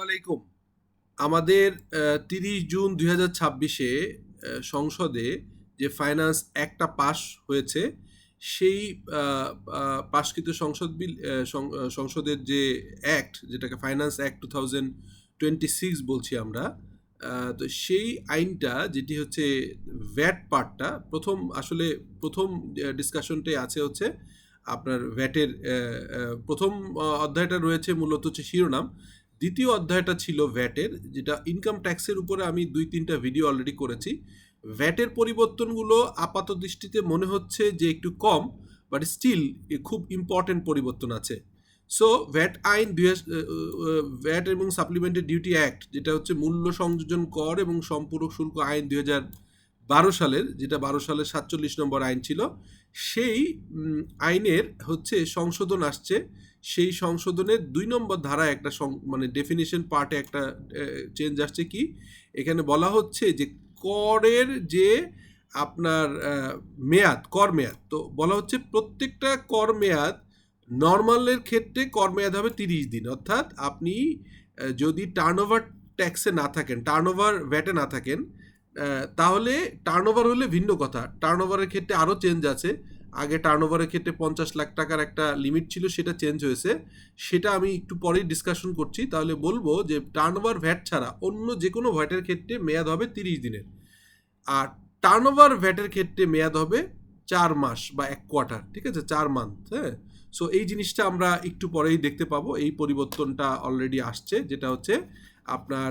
আলাইকুম। আমাদের ৩০ জুন ২০২৬-এ সংসদে যে ফাইন্যান্স অ্যাক্টটা পাস হয়েছে, সেই আ আ পাসকৃত সংসদ বিল সংসদের যে অ্যাক্ট, যেটাকে ফাইন্যান্স অ্যাক্ট 2026 বলছি আমরা। তো সেই আইনটা যেটি হচ্ছে ভ্যাট পার্টটা, প্রথম ডিসকাশনটাই আছে হচ্ছে আপনার ভ্যাটের ১ম অধ্যায়টা রয়েছে মূলত হচ্ছে শিরোনাম। দ্বিতীয় অধ্যায়টা ছিল ভ্যাটের, যেটা ইনকাম ট্যাক্সের উপরে আমি ২-৩টা ভিডিও অলরেডি করেছি। ভ্যাটের পরিবর্তনগুলো আপাত দৃষ্টিতে মনে হচ্ছে যে একটু কম, বাট স্টিল খুব ইম্পর্টেন্ট পরিবর্তন আছে। সো ভ্যাট আইন ভ্যাট এবং সাপ্লিমেন্টারি ডিউটি অ্যাক্ট, যেটা হচ্ছে মূল্য সংযোজন কর এবং সম্পূরক শুল্ক আইন ২০১২ সালের, যেটা ২০১২ সালের ৪৭ নম্বর আইন ছিল, সেই আইনের হচ্ছে সংশোধন আসছে। সেই সংশোধনের ২ নম্বর ধারায় একটা মানে ডেফিনিশন পার্টে একটা চেঞ্জ আসছে। কি এখানে বলা হচ্ছে যে করের যে আপনার কর মেয়াদ, তো বলা হচ্ছে প্রত্যেকটা কর মেয়াদ, নর্মালের ক্ষেত্রে কর মেয়াদ হবে ৩০ দিন। অর্থাৎ আপনি যদি টার্নওভার ট্যাক্সে না থাকেন, টার্নওভার ভ্যাটে না থাকেন, তাহলে টার্নওভার হলে ভিন্ন কথা। টার্নওভারের ক্ষেত্রে আরও চেঞ্জ আছে। আগে টার্নওভারের ক্ষেত্রে ৫০ লাখ টাকার একটা লিমিট ছিল, সেটা চেঞ্জ হয়েছে। সেটা আমি একটু পরেই ডিসকাশন করছি। তাহলে বলবো যে টার্নওভার ভ্যাট ছাড়া অন্য যে কোনো ভ্যাটের ক্ষেত্রে মেয়াদ হবে ৩০ দিনের। আর টার্নওভার ভ্যাটের ক্ষেত্রে মেয়াদ হবে ৪ মাস বা ১ কোয়ার্টার, ঠিক আছে, ৪ মান্থ। হ্যাঁ, সো এই জিনিসটা আমরা একটু পরেই দেখতে পাবো। এই পরিবর্তনটা অলরেডি আসছে, যেটা হচ্ছে আপনার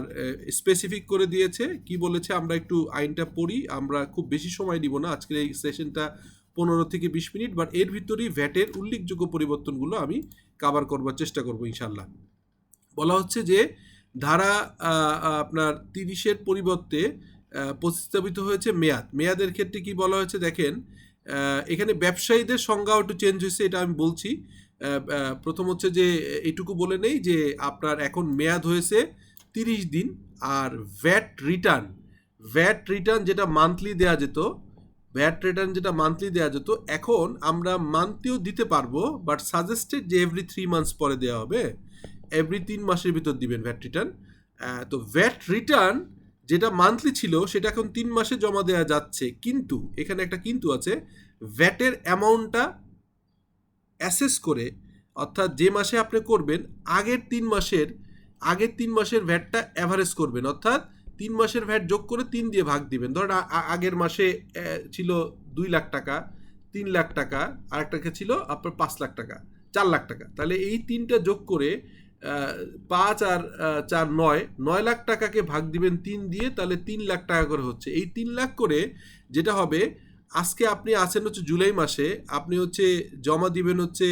স্পেসিফিক করে দিয়েছে। কি বলেছে আমরা একটু আইনটা পড়ি। আমরা খুব বেশি সময় নিব না, আজকের এই সেশনটা ১৫ থেকে ২০ মিনিট, বাট এর ভিতরেই ভ্যাটের উল্লেখযোগ্য পরিবর্তনগুলো আমি কাভার করবার চেষ্টা করবো ইনশাল্লাহ। বলা হচ্ছে যে ধারা আপনার ৩০-এর পরিবর্তে প্রস্তাবিত হয়েছে মেয়াদের ক্ষেত্রে কি বলা হয়েছে দেখেন। এখানে ব্যবসায়ীদের সংজ্ঞাও একটু চেঞ্জ হয়েছে, এটা আমি বলছি। প্রথম হচ্ছে যে এইটুকু বলে নেই যে আপনার এখন মেয়াদ হয়েছে ৩০ দিন। আর ভ্যাট রিটার্ন যেটা মান্থলি দেওয়া যেত, এখন আমরা মান্থলিও দিতে পারবো, বাট সাজেস্টেড যে এভরি 3 মান্থস পরে দেওয়া হবে, এভরি ৩ মাসের ভিতর দিবেন ভ্যাট রিটার্ন। তো ভ্যাট রিটার্ন যেটা মান্থলি ছিল, সেটা এখন ৩ মাসে জমা দেওয়া যাচ্ছে। কিন্তু এখানে একটা কিন্তু আছে, ভ্যাটের অ্যামাউন্টটা অ্যাসেস করে, অর্থাৎ যে মাসে আপনি করবেন আগের ৩ মাসের ভ্যাটটা অ্যাভারেজ করবেন। অর্থাৎ ৩ মাসের ভ্যাট যোগ করে ৩ দিয়ে ভাগ দিবেন। ধরেন আগের মাসে ছিল ২ লাখ টাকা, ৩ লাখ টাকা, আরেকটা ছিল আপনার ৫ লাখ টাকা, ৪ লাখ টাকা। তাহলে এই তিনটা যোগ করে ৫ আর ৪ ৯ লাখ টাকাকে ভাগ দিবেন ৩ দিয়ে, তাহলে ৩ লাখ টাকা করে হচ্ছে। এই ৩ লাখ করে যেটা হবে, আজকে আপনি আছেন হচ্ছে জুলাই মাসে, আপনি হচ্ছে জমা দিবেন হচ্ছে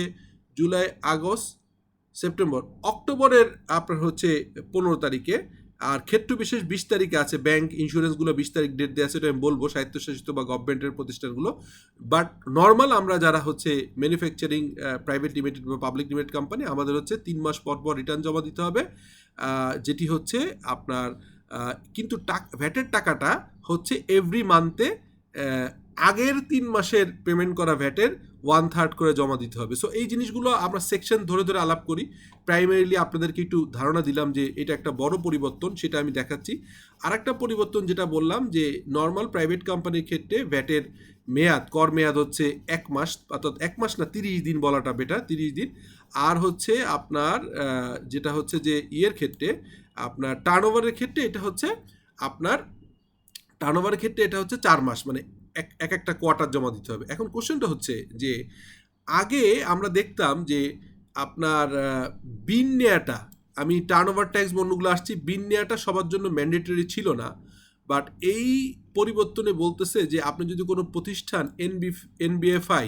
জুলাই, আগস্ট, সেপ্টেম্বর, অক্টোবরের আপনার হচ্ছে ১৫ তারিখে। আর ক্ষেত্র বিশেষ ২০ তারিখে আছে। ব্যাংক, ইন্স্যুরেন্সগুলো ২০ তারিখ ডেট দেওয়া আছে, এটা আমি বলবো, স্বায়ত্তশাসিত বা গভর্নমেন্টের প্রতিষ্ঠানগুলো। বাট নর্মাল আমরা যারা হচ্ছে ম্যানুফ্যাকচারিং, প্রাইভেট লিমিটেড বা পাবলিক লিমিটেড কোম্পানি, আমাদের হচ্ছে ৩ মাস পর পর রিটার্ন জমা দিতে হবে, যেটি হচ্ছে আপনার কিন্তু ভ্যাটের টাকাটা হচ্ছে এভরি মান্থে আগের ৩ মাসের পেমেন্ট করা ভ্যাটের 1/3 করে জমা দিতে হবে। সো এই জিনিসগুলো আমরা সেকশন ধরে ধরে আলাপ করি। প্রাইমারিলি আপনাদেরকে একটু ধারণা দিলাম যে এটা একটা বড় পরিবর্তন, সেটা আমি দেখাচ্ছি। আর একটা পরিবর্তন যেটা বললাম, যে নর্মাল প্রাইভেট কোম্পানির ক্ষেত্রে ভ্যাটের কর মেয়াদ হচ্ছে ১ মাস, অর্থাৎ ১ মাস না, ৩০ দিন বলাটা বেটার, ৩০ দিন। আর হচ্ছে আপনার যেটা হচ্ছে যে ক্ষেত্রে, আপনার টার্নওভারের ক্ষেত্রে এটা হচ্ছে ৪ মাস, মানে একটা কোয়ার্টার জমা দিতে হবে। এখন কোশ্চেনটা হচ্ছে যে আগে আমরা দেখতাম যে আপনার বিন নেয়াটা, আমি টার্নওভার ট্যাক্স বর্ণগুলো আসছি, বিন নেয়াটা সবার জন্য ম্যান্ডেটরি ছিল না। বাট এই পরিবর্তনে বলতেছে যে আপনি যদি কোনো প্রতিষ্ঠান এনবিএফআই,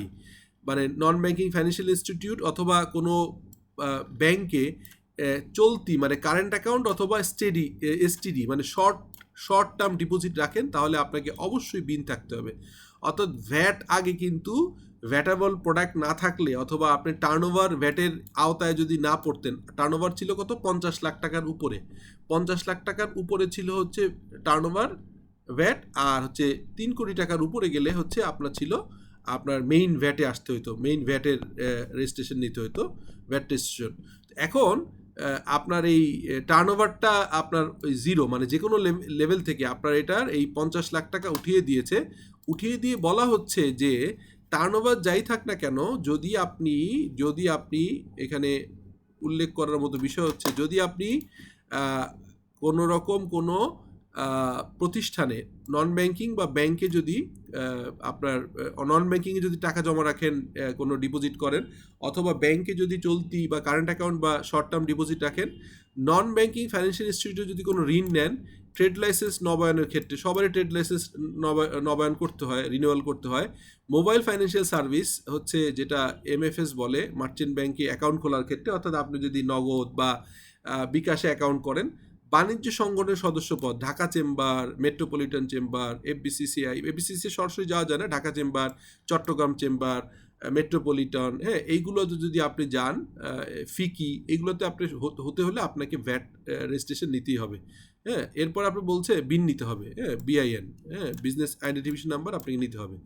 মানে নন ব্যাংকিং ফাইন্যান্সিয়াল ইনস্টিটিউট, অথবা কোনো ব্যাংকে চলতি, মানে কারেন্ট অ্যাকাউন্ট অথবা এসটিডি, মানে শর্ট টার্ম ডিপোজিট রাখেন, তাহলে আপনাকে অবশ্যই বিন থাকতে হবে। অর্থাৎ ভ্যাট আগে কিন্তু ভ্যাটেবল প্রোডাক্ট না থাকলে, অথবা আপনি টার্নওভার ভ্যাটের আওতায় যদি না পড়তেন, টার্নওভার ছিল কত, ৫০ লাখ টাকার উপরে, ৫০ লাখ টাকার উপরে ছিল হচ্ছে টার্নওভার ভ্যাট, আর হচ্ছে ৩ কোটি টাকার উপরে গেলে হচ্ছে আপনার মেইন ভ্যাটে আসতে হইতো, মেইন ভ্যাটের রেজিস্ট্রেশন নিতে হইতো, ভ্যাট রেজিস্ট্রেশন। এখন আপনার এই টার্নওভারটা আপনার ওই জিরো, মানে যে কোনো লেভেল থেকে আপনার এটার এই 50 লাখ টাকা উঠিয়ে দিয়েছে। উঠিয়ে দিয়ে বলা হচ্ছে যে টার্নওভার যাই থাক না কেন, যদি আপনি এখানে উল্লেখ করার মতো বিষয় হচ্ছে, যদি আপনি কোনো রকম কোনো প্রতিষ্ঠানে নন ব্যাংকিং বা ব্যাংকে যদি আপনার নন ব্যাংকিংয়ে যদি টাকা জমা রাখেন, কোনো ডিপোজিট করেন, অথবা ব্যাংকে যদি চলতি বা কারেন্ট অ্যাকাউন্ট বা শর্ট টার্ম ডিপোজিট রাখেন, নন ব্যাংকিং ফাইন্যান্সিয়াল ইনস্টিটিউটে যদি কোনো ঋণ নেন, ট্রেড লাইসেন্স নবায়নের ক্ষেত্রে সবারই ট্রেড লাইসেন্স নবায়ন করতে হয়, রিনিউয়াল করতে হয়। মোবাইল ফাইন্যান্সিয়াল সার্ভিস হচ্ছে যেটা এমএফএস বলে, মার্চেন্ট ব্যাংকে অ্যাকাউন্ট খোলার ক্ষেত্রে, অর্থাৎ আপনি যদি নগদ বা বিকাশে অ্যাকাউন্ট করেন। বাণিজ্য সংগঠনের সদস্যপদ, Dhaka chamber, metropolitan chamber, FBCCI সরাসরি যাওয়া যায় না, Dhaka chamber, Chittagong chamber, metropolitan, হ্যাঁ, এইগুলোতে যদি আপনি যান, ফিকি, এইগুলোতে আপনি হতে হলে আপনাকে ভ্যাট রেজিস্ট্রেশন নিতেই হবে। হ্যাঁ, এরপর আপনি বলছে বিন নিতে হবে, হ্যাঁ, বিআইএন, হ্যাঁ, বিজনেস আইডেন্টিফিকেশন নাম্বার আপনাকে নিতে হবে।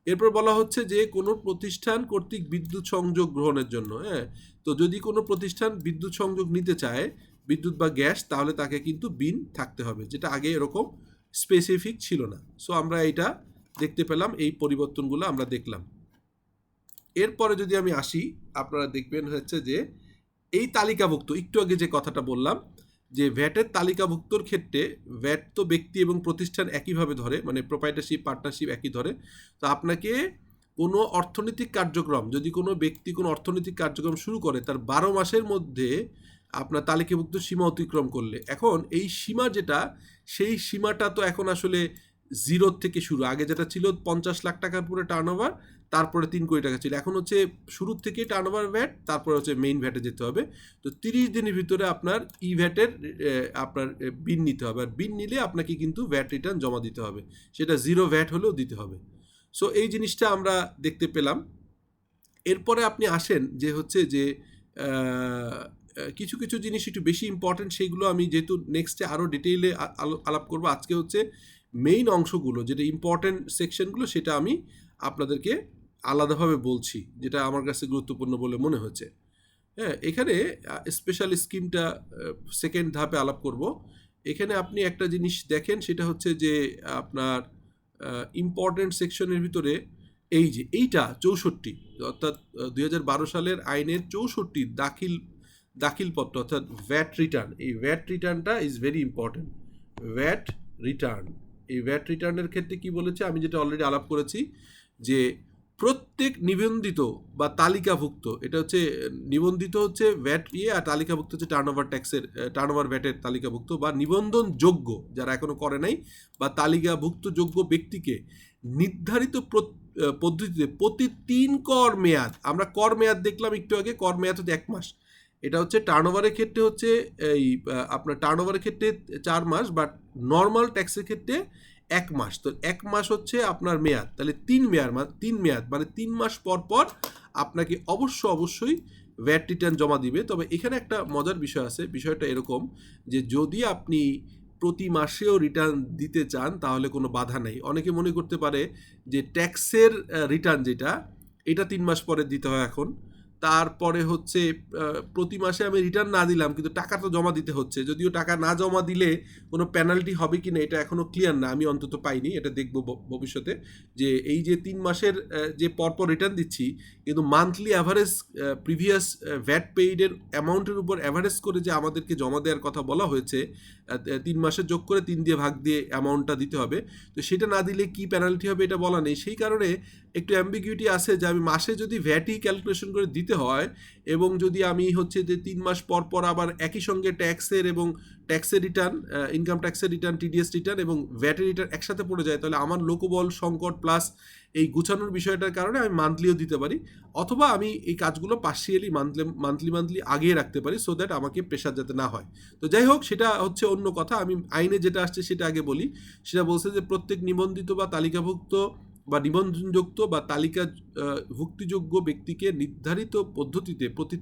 এরপর বলা হচ্ছে যে কোনো প্রতিষ্ঠান কর্তৃক বিদ্যুৎ সংযোগ গ্রহণের জন্য, হ্যাঁ, তো যদি কোনো প্রতিষ্ঠান বিদ্যুৎ সংযোগ নিতে চায়, বিদ্যুৎ বা গ্যাস, তাহলে তাকে কিন্তু বিন থাকতে হবে, যেটা আগে এরকম স্পেসিফিক ছিল না। সো আমরা এটা দেখতে পেলাম, এই পরিবর্তনগুলো আমরা দেখলাম। এরপরে যদি আমি আসি, আপনারা দেখবেন হচ্ছে যে এই তালিকাভুক্ত, একটু আগে যে কথাটা বললাম যে ভ্যাটের তালিকাভুক্তর ক্ষেত্রে ভ্যাট তো ব্যক্তি এবং প্রতিষ্ঠান একইভাবে ধরে, মানে প্রোপাইটারশিপ, পার্টনারশিপ একই ধরে। তো আপনাকে কোনো অর্থনৈতিক কার্যক্রম, যদি কোনো ব্যক্তি কোনো অর্থনৈতিক কার্যক্রম শুরু করে, তার 12 মাসের মধ্যে আপনার তালিকাভুক্ত সীমা অতিক্রম করলে, এখন এই সীমা যেটা, সেই সীমাটা তো এখন আসলে জিরোর থেকে শুরু। আগে যেটা ছিল 50 লাখ টাকার পুরো টার্নওভার, তারপরে 3 কোটি টাকা ছিল, এখন হচ্ছে শুরুর থেকেই টার্নওভার ভ্যাট, তারপরে হচ্ছে মেইন ভ্যাটে যেতে হবে। তো 30 দিনের ভিতরে আপনার ই ভ্যাটের আপনার বিন নিতে হবে, আর বিন নিলে আপনাকে কিন্তু ভ্যাট রিটার্ন জমা দিতে হবে, সেটা জিরো ভ্যাট হলেও দিতে হবে। সো এই জিনিসটা আমরা দেখতে পেলাম। এরপরে আপনি আসেন যে হচ্ছে যে কিছু কিছু জিনিস একটু বেশি ইম্পর্টেন্ট, সেইগুলো আমি যেহেতু নেক্সটে আরও ডিটেইলে আলাপ করবো, আজকে হচ্ছে মেইন অংশগুলো, যেটা ইম্পর্টেন্ট সেকশনগুলো, সেটা আমি আপনাদেরকে আলাদাভাবে বলছি, যেটা আমার কাছে গুরুত্বপূর্ণ বলে মনে হচ্ছে। হ্যাঁ, এখানে স্পেশাল স্কিমটা সেকেন্ড ধাপে আলাপ করব। এখানে আপনি একটা জিনিস দেখেন, সেটা হচ্ছে যে আপনার ইম্পর্টেন্ট সেকশনের ভিতরে এই যে এইটা 64, অর্থাৎ 2012 সালের আইনের 64 দাখিলপত্র, অর্থাৎ ভ্যাট রিটার্ন। এই ভ্যাট রিটার্নটা is very important. VAT return, এই ভ্যাট রিটার্নের ক্ষেত্রে কি বলেছে, আমি যেটা অলরেডি আলাপ করেছি, যে প্রত্যেক নিবন্ধিত বা তালিকাভুক্ত, এটা হচ্ছে নিবন্ধিত হচ্ছে ভ্যাট আর তালিকাভুক্ত হচ্ছে টার্নওভার ট্যাক্সের, টার্নওভার ভ্যাটের তালিকাভুক্ত বা নিবন্ধনযোগ্য, যারা এখনো করে নাই, বা তালিকাভুক্ত যোগ্য ব্যক্তিকে নির্ধারিত পদ্ধতিতে প্রতি 3 কর মেয়াদ, আমরা কর মেয়াদ দেখলাম একটু আগে, কর মেয়াদ হচ্ছে 1 মাস। এটা হচ্ছে টার্নওভারের ক্ষেত্রে হচ্ছে এই আপনার টার্নওভারের ক্ষেত্রে 4 মাস, বাট নর্মাল ট্যাক্সের ক্ষেত্রে 1 মাস। তো 1 মাস হচ্ছে আপনার মেয়াদ, তাহলে 3 মেয়াদ মানে 3 মাস পর পর আপনাকে অবশ্যই ভ্যাট রিটার্ন জমা দিবে। তবে এখানে একটা মজার বিষয় আছে, বিষয়টা এরকম যে যদি আপনি প্রতি মাসেও রিটার্ন দিতে চান, তাহলে কোনো বাধা নেই। অনেকে মনে করতে পারে যে ট্যাক্সের রিটার্ন যেটা, এটা 3 মাস পরে দিতে হয় এখন, তারপরে হচ্ছে প্রতি মাসে আমি রিটার্ন না দিলাম, কিন্তু টাকা তো জমা দিতে হচ্ছে। যদিও টাকা না জমা দিলে কোনো পেনাল্টি হবে কি না এটা এখনও ক্লিয়ার না, আমি অন্তত পাইনি, এটা দেখব ভবিষ্যতে। যে এই যে 3 মাসের যে পরপর রিটার্ন দিচ্ছি, কিন্তু মান্থলি অ্যাভারেজ প্রিভিয়াস ভ্যাট পেইডের অ্যামাউন্টের উপর অ্যাভারেজ করে যে আমাদেরকে জমা দেওয়ার কথা বলা হয়েছে, 3 মাসের যোগ করে 3 দিয়ে ভাগ দিয়ে অ্যামাউন্টটা দিতে হবে। তো সেটা না দিলে কি পেনাল্টি হবে এটা বলা নেই, সেই কারণে একটু অ্যাম্বিগুইটি আছে যে আমি মাসে যদি ভ্যাটই ক্যালকুলেশন করে দিতে হয়, এবং যদি আমি হচ্ছে যে 3 মাস পর পর আবার একই সঙ্গে ট্যাক্সের এবং ট্যাক্সের রিটার্ন, ইনকাম ট্যাক্সের রিটার্ন, টিডিএস রিটার্ন এবং ভ্যাটের রিটার্ন একসাথে পড়ে যায়, তাহলে আমার লোকবল সংকট প্লাস এই গুছানোর বিষয়টার কারণে আমি মান্থলিও দিতে পারি, অথবা আমি এই কাজগুলো পার্শিয়ালি মান্থলি আগিয়ে রাখতে পারি, সো দ্যাট আমাকে প্রেশার যাতে না হয়। তো যাই হোক, সেটা হচ্ছে অন্য কথা। আমি আইনে যেটা আসছে সেটা আগে বলি। সেটা বলছে যে প্রত্যেক নিবন্ধিত বা তালিকাভুক্ত বা নিবন্ধনযুক্ত বা তালিকা ভুক্তিযোগ্য ব্যক্তিকে নির্ধারিত পদ্ধতিতে প্রতি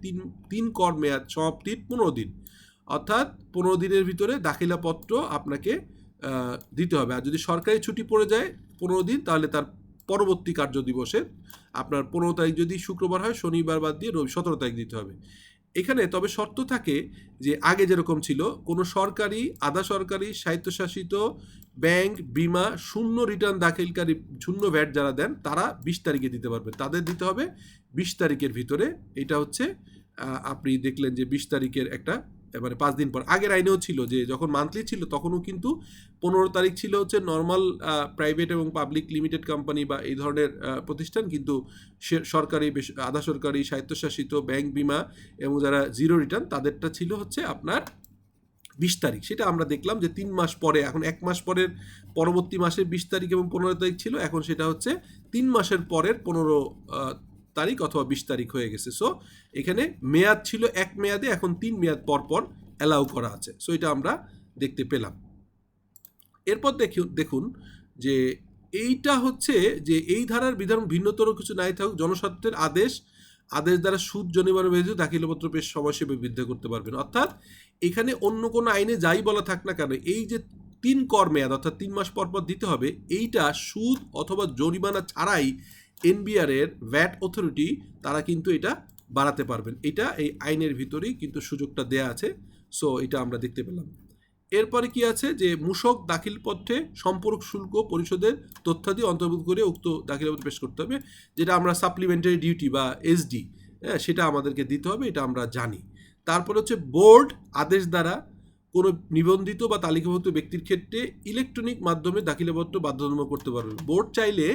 3 কর মেয়াদ সমাপ্তির 15 দিন, অর্থাৎ 15 দিনের ভিতরে দাখিলাপত্র আপনাকে দিতে হবে। আর যদি সরকারি ছুটি পড়ে যায় 15 দিন, তাহলে তার পরবর্তী কার্য দিবসে আপনার 15 তারিখ যদি শুক্রবার হয়, শনিবার বাদ দিয়ে 17 তারিখ দিতে হবে। এখানে তবে শর্ত থাকে যে আগে যেরকম ছিল কোনো সরকারি, আধা সরকারি, স্বায়ত্তশাসিত ব্যাংক, বিমা শূন্য রিটার্ন দাখিলকারী, শূন্য ভ্যাট যারা দেন তারা 20 তারিখে দিতে পারবেন, তাদের দিতে হবে 20 তারিখের ভিতরে। এটা হচ্ছে আপনি দেখলেন যে 20 তারিখের একটা মানে 5 দিন পর। আগের আইনেও ছিল যে যখন মান্থলি ছিল তখনও কিন্তু 15 তারিখ ছিল হচ্ছে নর্মাল প্রাইভেট এবং পাবলিক লিমিটেড কোম্পানি বা এই ধরনের প্রতিষ্ঠান, কিন্তু সরকারি, আধা সরকারি, স্বায়ত্তশাসিত ব্যাংক, বিমা এবং যারা জিরো রিটার্ন তাদেরটা ছিল হচ্ছে আপনার 20 তারিখ। সেটা আমরা দেখলাম যে 3 মাস পরে, এখন 1 মাস পরের পরবর্তী মাসের 20 তারিখ এবং 15 তারিখ ছিল, এখন সেটা হচ্ছে 3 মাসের পরের 15 তারিখ অথবা 20 তারিখ হয়ে গেছে। সো এখানে মেয়াদ ছিল 1 মেয়াদে, এখন 3 মেয়াদ পর পর অ্যালাউ করা আছে। সো এটা আমরা দেখতে পেলাম। এরপর দেখুন যে এইটা হচ্ছে যে এই ধারার বিধান ভিন্নতর কিছু নাই থাকুক, জনস্বার্থের আদেশ দ্বারা সুদ জনিবার ব্যতীত দাখিলপত্র পেশ সময়সীমা বৃদ্ধি করতে পারবেন। অর্থাৎ এখানে অন্য কোনো আইনে যাই বলা থাক না কেন, এই যে 3 কর মেয়াদ অর্থাৎ 3 মাস পর পর দিতে হবে, এইটা সুদ অথবা জরিমানা ছাড়াই এনবিআর এর ভ্যাট অথরিটি তারা কিন্তু এটা বাড়াতে পারবেন। এটা এই আইনের ভিতরেই কিন্তু সুযোগটা দেয়া আছে। সো এটা আমরা দেখতে পেলাম। এরপরে কি আছে যে মূসক দাখিলপত্রে সম্পর্ক শুল্ক পরিশোধের তথ্যাদি অন্তর্ভুক্ত করে উক্ত দাখিলপত্র পেশ করতে হবে, যেটা আমরা সাপ্লিমেন্টারি ডিউটি বা এসডি, সেটা আমাদেরকে দিতে হবে, এটা আমরা জানি। তারপর হচ্ছে বোর্ড আদেশ দ্বারা কোনো নিবন্ধিত বা তালিকাভুক্ত ব্যক্তির ক্ষেত্রে ইলেকট্রনিক মাধ্যমে দাখিলপত্র বাধ্যতামূলক করতে পারবে। বোর্ড চাইলে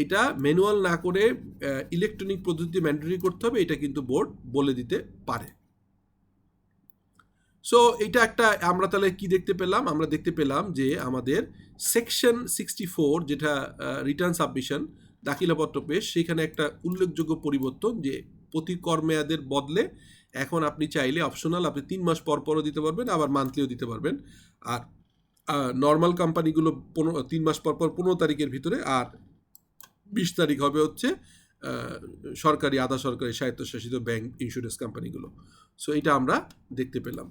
এটা ম্যানুয়াল না করে ইলেকট্রনিক পদ্ধতি ম্যান্ডেটরি করতে হবে, এটা কিন্তু বোর্ড বলে দিতে পারে। সো এটা একটা আমরা তাহলে কি দেখতে পেলাম, আমরা দেখতে পেলাম যে আমাদের সেকশন 64 যেটা রিটার্ন সাবমিশন দাখিলপত্র পেশ, সেখানে একটা উল্লেখযোগ্য পরিবর্তন যে প্রতি কর মেয়াদের বদলে এখন আপনি চাইলে অপশনাল আপনি 3 মাস পর পরও দিতে পারবেন, আবার মান্থলিও দিতে পারবেন। আর নর্মাল কোম্পানিগুলো 3 মাস পর পর 15 তারিখের ভিতরে, আর 20 তারিখ হবে হচ্ছে সরকারি, আধা সরকারি, স্বায়ত্তশাসিত ব্যাংক, ইন্স্যুরেন্স কোম্পানিগুলো। সো এটা আমরা দেখতে পেলাম।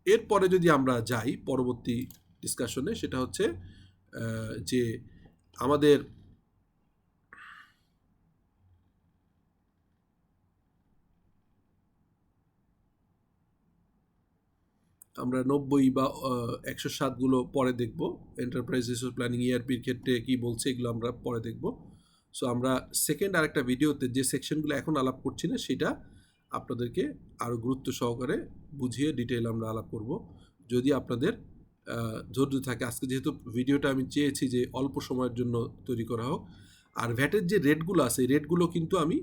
এরপরে যদি আমরা যাই পরবর্তী ডিসকাশনে, সেটা হচ্ছে যে আমাদের আমরা 90 বা 107 গুলো পরে দেখব। এন্টারপ্রাইজ রিসোর্স প্ল্যানিং ইআরপির ক্ষেত্রে কি বলছে এগুলো আমরা পরে দেখব। সো আমরা সেকেন্ড আরেকটা ভিডিওতে যে সেকশনগুলো এখন আলাপ করছি না সেটা আপনাদেরকে আরও গুরুত্ব সহকারে বুঝিয়ে ডিটেইল আমরা আলাপ করব, যদি আপনাদের ধৈর্য থাকে। আজকে যেহেতু ভিডিওটা আমি চেয়েছি যে অল্প সময়ের জন্য তৈরি করা হোক, আর ভ্যাটের যে রেটগুলো আছে এই রেটগুলো কিন্তু আমি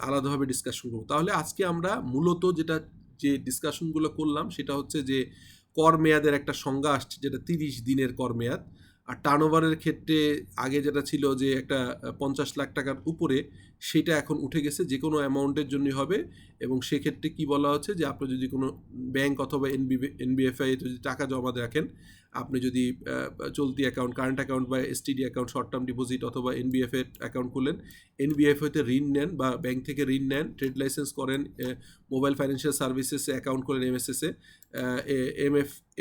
আলাদাভাবে ডিসকাশন করব। তাহলে আজকে আমরা মূলত যে ডিসকাশনগুলো করলাম সেটা হচ্ছে যে কর মেয়াদের একটা সংজ্ঞা আসছে, যেটা 30 দিনের কর মেয়াদ। আর টার্নওভারের ক্ষেত্রে আগে যেটা ছিল যে একটা 50 লাখ টাকার উপরে, সেটা এখন উঠে গেছে, যে কোনো অ্যামাউন্টের জন্যই হবে। এবং সেক্ষেত্রে কি বলা হচ্ছে যে আপনি যদি কোনো ব্যাংক অথবা এনবিএফআই যদি টাকা জমা রাখেন, আপনি যদি চলতি অ্যাকাউন্ট, কারেন্ট অ্যাকাউন্ট বা STD account, short term deposit অথবা এনবিএফএ অ্যাকাউন্ট খুললেন, এনবিএফআইতে ঋণ নেন বা ব্যাংক থেকে ঋণ নেন, ট্রেড লাইসেন্স করেন, মোবাইল ফাইন্যান্সিয়াল সার্ভিসেসে অ্যাকাউন্ট করেন, এমএসএসে,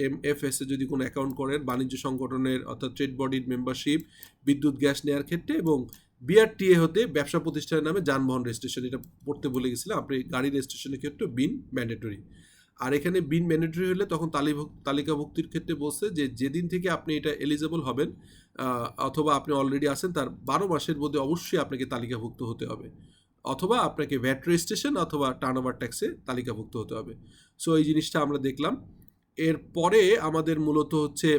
এমএফএসে যদি কোনো অ্যাকাউন্ট করেন, বাণিজ্য সংগঠনের অর্থাৎ ট্রেড বডির মেম্বারশিপ, বিদ্যুৎ গ্যাস নেওয়ার ক্ষেত্রে, এবং বিআরটিএ হতে ব্যবসা প্রতিষ্ঠানের নামে যানবাহন রেজিস্ট্রেশন, এটা পড়তে বলে গেছিলাম। আপনি গাড়ি রেজিস্ট্রেশনের ক্ষেত্রে বিন ম্যান্ডেটরি। আর এখানে বিন ম্যান্ডেটরি হলে তখন তালিকাভুক্তির ক্ষেত্রে বলছে যে যেদিন থেকে আপনি এটা এলিজেবল হবেন অথবা আপনি অলরেডি আছেন তার 12 মাসের মধ্যে অবশ্যই আপনাকে তালিকাভুক্ত হতে হবে, অথবা আপনাকে ভ্যাট রেজিস্ট্রেশন অথবা টার্নওভার ট্যাক্সে তালিকাভুক্ত হতে হবে। সো এই জিনিসটা আমরা দেখলাম। এরপরে আমাদের মূলত হচ্ছে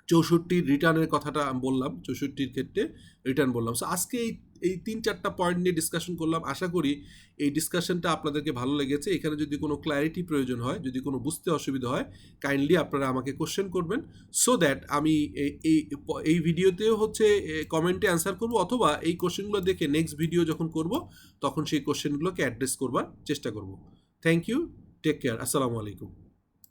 64 রিটার্নের কথাটা বললাম, 64 ক্ষেত্রে রিটার্ন বললাম। সো আজকে এই 3-4টা পয়েন্ট নিয়ে ডিসকাশন করলাম। আশা করি এই ডিসকাশনটা আপনাদেরকে ভালো লেগেছে। এখানে যদি কোনো ক্ল্যারিটি প্রয়োজন হয়, যদি কোনো বুঝতে অসুবিধা হয়, কাইন্ডলি আপনারা আমাকে কোশ্চেন করবেন, সো দ্যাট আমি এই ভিডিওতেও হচ্ছে কমেন্টে অ্যান্সার করব, অথবা এই কোশ্চেনগুলো দেখে নেক্সট ভিডিও যখন করব তখন সেই কোশ্চেনগুলোকে অ্যাড্রেস করবার চেষ্টা করব। থ্যাংক ইউ, টেক কেয়ার, আসসালামু আলাইকুম।